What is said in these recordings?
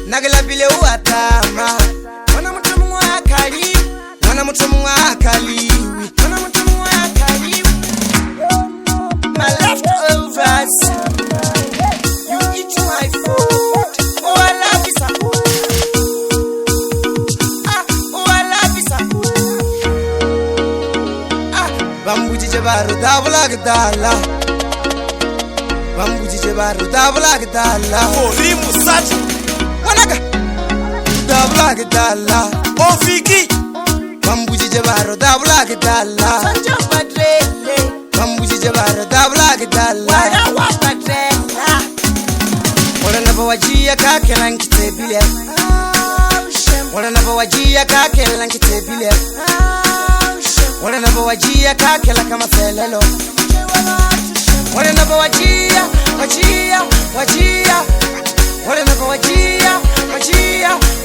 nagala bile uatama mwana mutumu wakali mwana mutumu wakali mwana mutumu wakali my leftovers you eat my food oh I love you so oh I love you so bambuji jabaru dabulagdala bambuji jabaru dabulagdala Ori Musaji wanaga dabulagdala Ofiki bambuji jabaru dabulagdala Sanjo Badrele bambuji jabaru dabulagdala Wara wa Badrela wala nabawajia kakelan kitebile wala nabawajia kakelan kitebile wala nabawajia kakela kama felelo wala nabawajia wajia wala nabawajia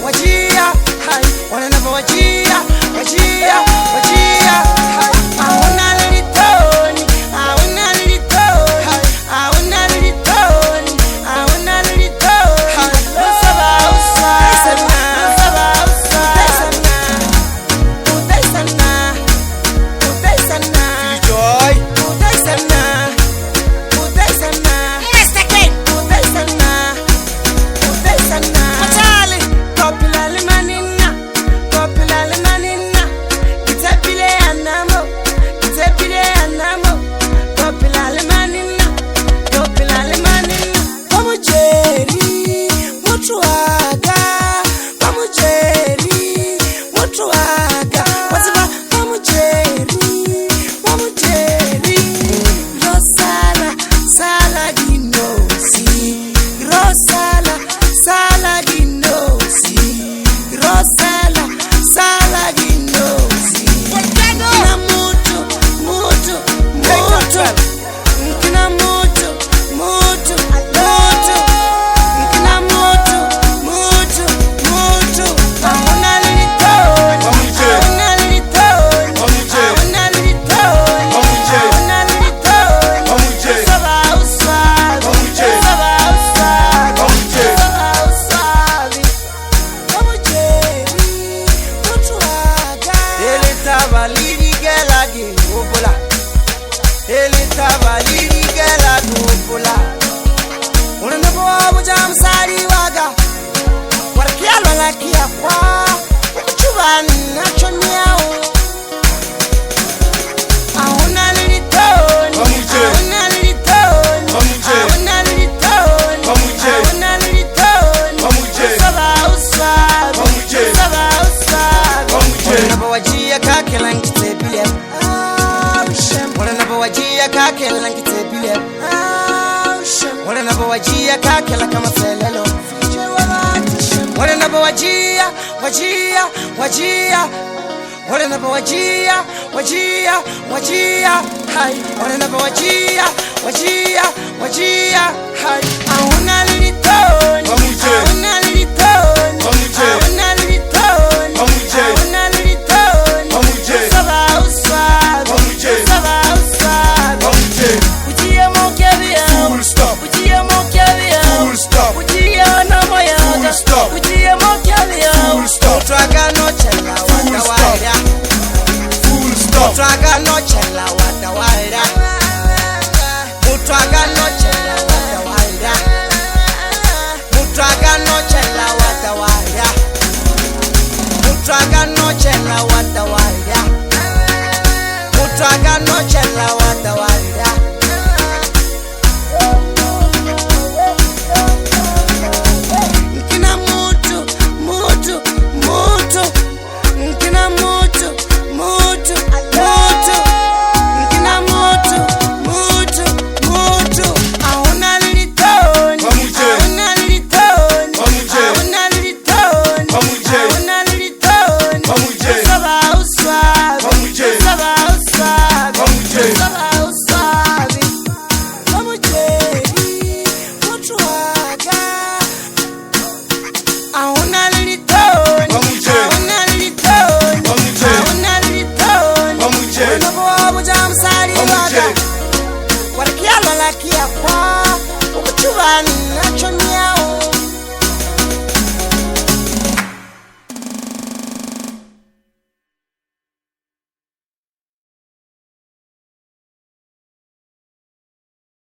wajia hai wala nabawajia wajia hai auna lilitoni auna lilitoni auna lilitoni auna lilitoni usaba Joy kakela nkitebile wala nabawajia kakela kama felelo wala nabawajia wala nabawajia hai wala nabawajia hai auna lilitoni auna lilitoni auna lilitoni auna lilitoni saba uswa Full stop Full stop Full stop Traga no chela wadawaira Full stop Traga no chela wadawaira Traga no chela wadawaira Traga no chela wadawaira Traga no chela wadawaira Traga no chela wadawaira